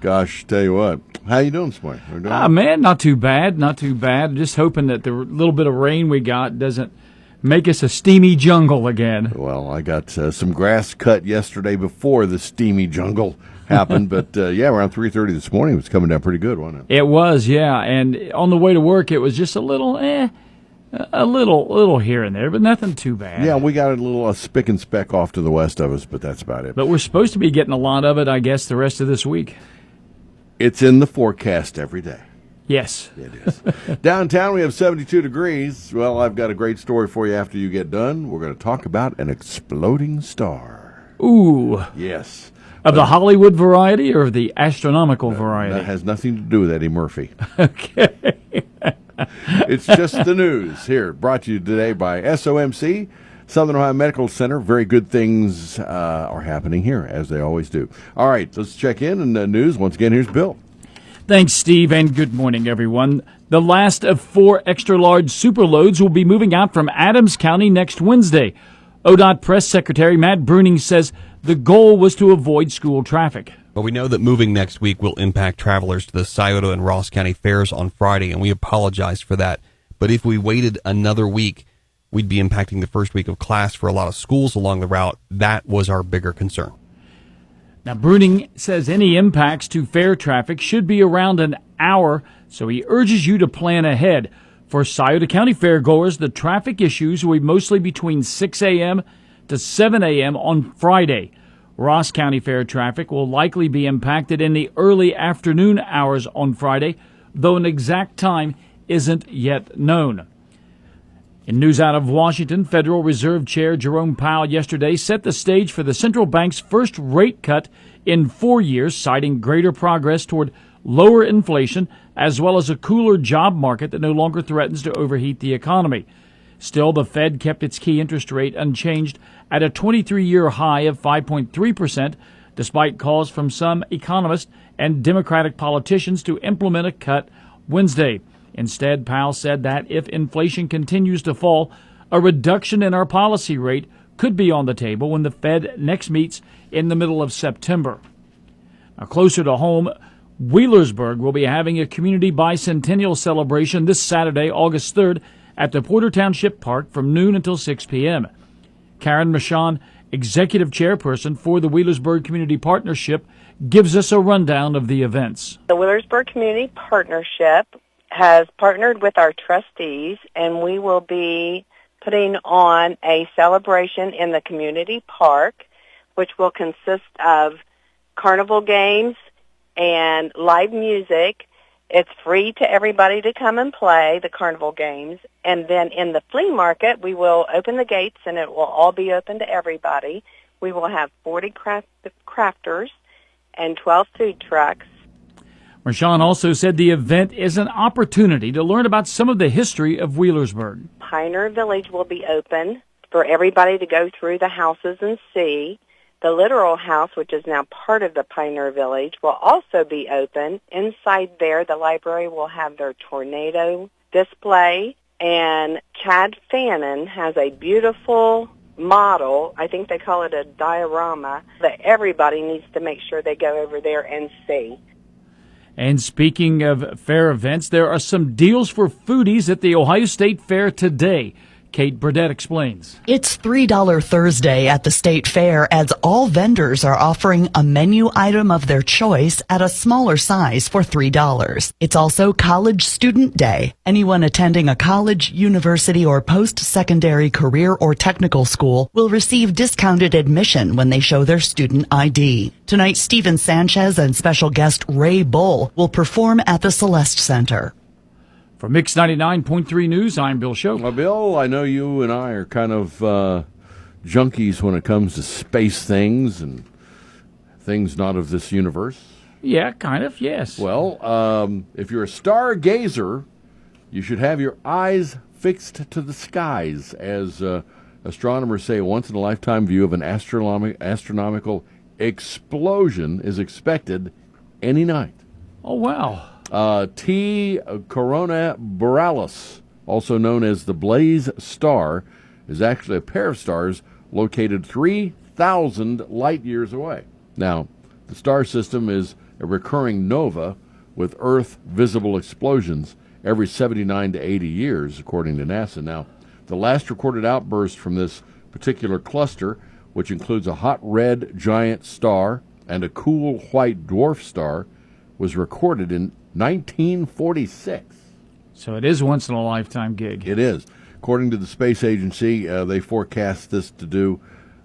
Gosh, tell you what. How you doing this morning? Man, not too bad, not too bad. Just hoping that the little bit of rain we got doesn't make us a steamy jungle again. Well, I got some grass cut yesterday before the steamy jungle happened, but around 3:30 this morning it was coming down pretty good, wasn't it? It was, yeah, and on the way to work it was just a little here and there, but nothing too bad. Yeah, we got a little spick and speck off to the west of us, but that's about it. But we're supposed to be getting a lot of it, I guess, the rest of this week. It's in the forecast every day. Yes. It is. Downtown, we have 72 degrees. Well, I've got a great story for you after you get done. We're going to talk about an exploding star. Ooh. Yes. Of the Hollywood variety or the astronomical variety? That has nothing to do with Eddie Murphy. Okay. It's just the news here, brought to you today by SOMC, Southern Ohio Medical Center. Very good things are happening here, as they always do. All right, let's check in the news. Once again, here's Bill. Thanks, Steve, and good morning, everyone. The last of 4 extra-large superloads will be moving out from Adams County next Wednesday. ODOT Press Secretary Matt Bruning says the goal was to avoid school traffic. But we know that moving next week will impact travelers to the Scioto and Ross County fairs on Friday, and we apologize for that. But if we waited another week, we'd be impacting the first week of class for a lot of schools along the route. That was our bigger concern. Now, Bruning says any impacts to fair traffic should be around an hour, so he urges you to plan ahead. For Scioto County fairgoers, the traffic issues will be mostly between 6 a.m. to 7 a.m. on Friday. Ross County Fair traffic will likely be impacted in the early afternoon hours on Friday, though an exact time isn't yet known. In news out of Washington, Federal Reserve Chair Jerome Powell yesterday set the stage for the central bank's first rate cut in 4 years, citing greater progress toward lower inflation as well as a cooler job market that no longer threatens to overheat the economy. Still, the Fed kept its key interest rate unchanged at a 23-year high of 5.3%, despite calls from some economists and Democratic politicians to implement a cut Wednesday. Instead, Powell said that if inflation continues to fall, a reduction in our policy rate could be on the table when the Fed next meets in the middle of September. Now, closer to home, Wheelersburg will be having a community bicentennial celebration this Saturday, August 3rd, at the Porter Township Park from noon until 6 p.m. Karen Michon, executive chairperson for the Wheelersburg Community Partnership, gives us a rundown of the events. The Wheelersburg Community Partnership has partnered with our trustees, and we will be putting on a celebration in the community park, which will consist of carnival games and live music. It's free to everybody to come and play the carnival games. And then in the flea market, we will open the gates, and it will all be open to everybody. We will have 40 crafters and 12 food trucks. Marshawn also said the event is an opportunity to learn about some of the history of Wheelersburg. Pioneer Village will be open for everybody to go through the houses and see. The literal house, which is now part of the Pioneer Village, will also be open. Inside there, the library will have their tornado display, and Chad Fannin has a beautiful model, I think they call it a diorama, that everybody needs to make sure they go over there and see. And speaking of fair events, there are some deals for foodies at the Ohio State Fair today. Kate Burdett explains. It's $3 Thursday at the State Fair, as all vendors are offering a menu item of their choice at a smaller size for $3. It's also College Student Day. Anyone attending a college, university, or post-secondary career or technical school will receive discounted admission when they show their student ID. Tonight, Steven Sanchez and special guest Ray Bull will perform at the Celeste Center. For Mix 99.3 News, I'm Bill Show. Well, Bill, I know you and I are kind of junkies when it comes to space things and things not of this universe. Yeah, kind of, yes. Well, if you're a stargazer, you should have your eyes fixed to the skies, as astronomers say a once-in-a-lifetime view of an astronomical explosion is expected any night. Oh, wow. T Corona Borealis, also known as the Blaze Star, is actually a pair of stars located 3,000 light years away. Now, The star system is a recurring nova with Earth-visible explosions every 79 to 80 years, according to NASA. Now, the last recorded outburst from this particular cluster, which includes a hot red giant star and a cool white dwarf star, was recorded in 1946. So it is once in a lifetime gig. It is. According to the space agency, they forecast this to do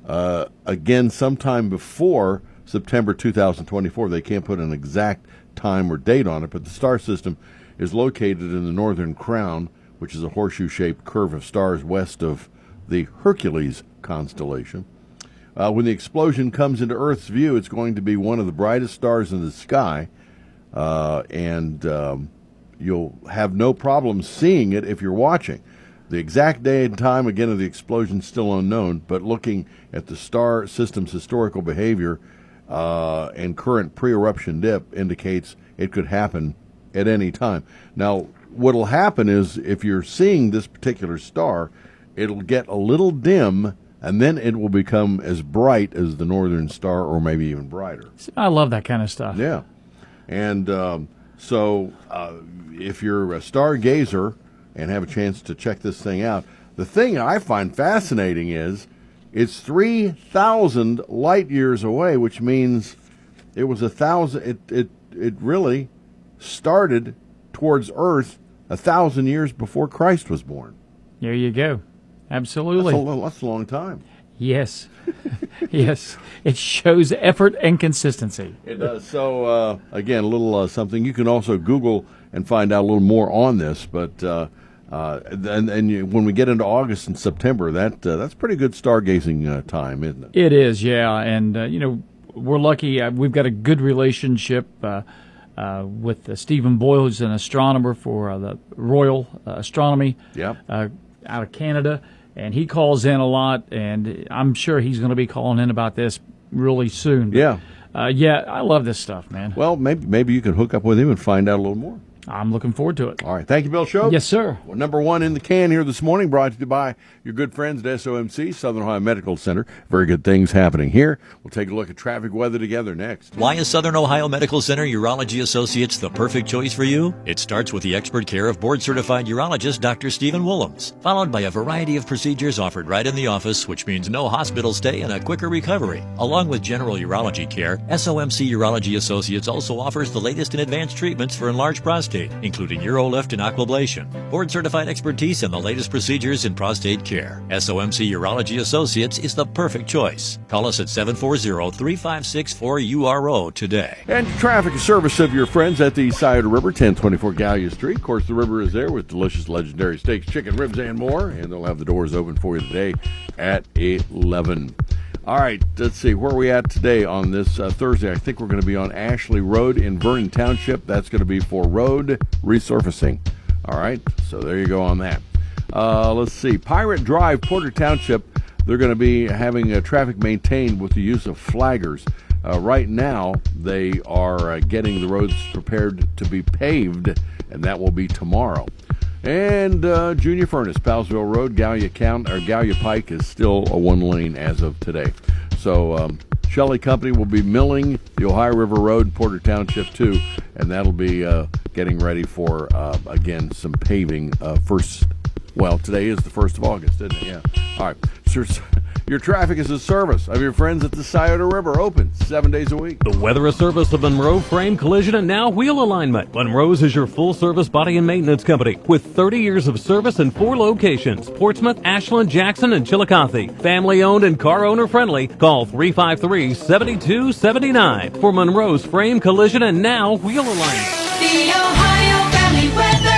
again sometime before September 2024. They can't put an exact time or date on it, but the star system is located in the Northern Crown, which is a horseshoe-shaped curve of stars west of the Hercules constellation. When the explosion comes into Earth's view, it's going to be one of the brightest stars in the sky, and you'll have no problem seeing it if you're watching. The exact day and time, again, of the explosion still unknown, but looking at the star system's historical behavior and current pre-eruption dip indicates it could happen at any time. Now, what'll happen is if you're seeing this particular star, it'll get a little dim, and then it will become as bright as the Northern Star, or maybe even brighter. I love that kind of stuff. Yeah. And so if you're a stargazer and have a chance to check this thing out, the thing I find fascinating is it's 3,000 light years away, which means it was 1,000. It really started towards Earth 1,000 years before Christ was born. There you go. Absolutely. That's a long time. Yes. Yes. It shows effort and consistency. It does. So, again, a little something. You can also Google and find out a little more on this. But when we get into August and September, that's pretty good stargazing time, isn't it? It is, yeah. And, we're lucky. We've got a good relationship with Stephen Boyle, who's an astronomer for the Royal Astronomy out of Canada. And he calls in a lot, and I'm sure he's going to be calling in about this really soon. But, I love this stuff, man. Well, maybe you can hook up with him and find out a little more. I'm looking forward to it. All right. Thank you, Bill Show. Yes, sir. Well, number one in the can here this morning, brought to you by your good friends at SOMC, Southern Ohio Medical Center. Very good things happening here. We'll take a look at traffic weather together next. Why is Southern Ohio Medical Center Urology Associates the perfect choice for you? It starts with the expert care of board-certified urologist Dr. Stephen Willems, followed by a variety of procedures offered right in the office, which means no hospital stay and a quicker recovery. Along with general urology care, SOMC Urology Associates also offers the latest in advanced treatments for enlarged prostate, including UroLift and Aquablation, board-certified expertise and the latest procedures in prostate care. SOMC Urology Associates is the perfect choice. Call us at 740-3564-URO today. And traffic service of your friends at the Scioto River, 1024 Gallia Street. Of course, the river is there with delicious legendary steaks, chicken, ribs, and more. And they'll have the doors open for you today at 11. All right, let's see. Where are we at today on this Thursday? I think we're going to be on Ashley Road in Vernon Township. That's going to be for road resurfacing. All right, so there you go on that. Let's see. Pirate Drive, Porter Township, they're going to be having traffic maintained with the use of flaggers. Right now, they are getting the roads prepared to be paved, and that will be tomorrow. And Junior Furnace, Powellsville Road, Gallia Pike is still a one-lane as of today. So Shelley Company will be milling the Ohio River Road in Porter Township too, and that'll be getting ready for, again, some paving today is the 1st of August, isn't it? Yeah. All right. Your traffic is a service of your friends at the Scioto River, open 7 days a week. The weather is service of Monroe Frame Collision and now Wheel Alignment. Monroe's is your full-service body and maintenance company with 30 years of service in 4 locations: Portsmouth, Ashland, Jackson, and Chillicothe. Family-owned and car owner-friendly. Call 353-7279 for Monroe's Frame Collision and now Wheel Alignment. The Ohio Valley weather.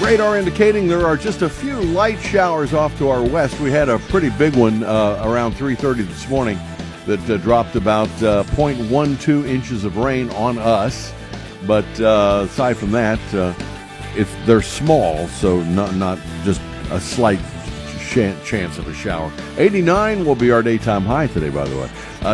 Radar indicating there are just a few light showers off to our west. We had a pretty big one around 3:30 this morning that dropped about 0.12 inches of rain on us. But aside from that, they're small, so not just a slight chance of a shower. 89 will be our daytime high today, by the way.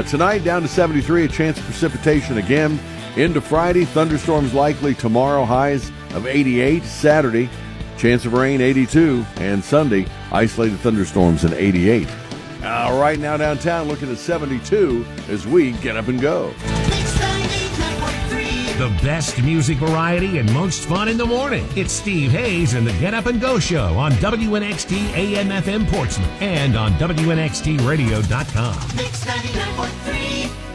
Tonight down to 73, a chance of precipitation again. Into Friday, thunderstorms likely tomorrow, highs of 88. Saturday, chance of rain 82. And Sunday, isolated thunderstorms in 88. Right now downtown looking at 72 as we get up and go. Mix 99.3. The best music variety and most fun in the morning. It's Steve Hayes and the Get Up and Go Show on WNXT AM/FM Portsmouth and on WNXTradio.com. Mix 99.3.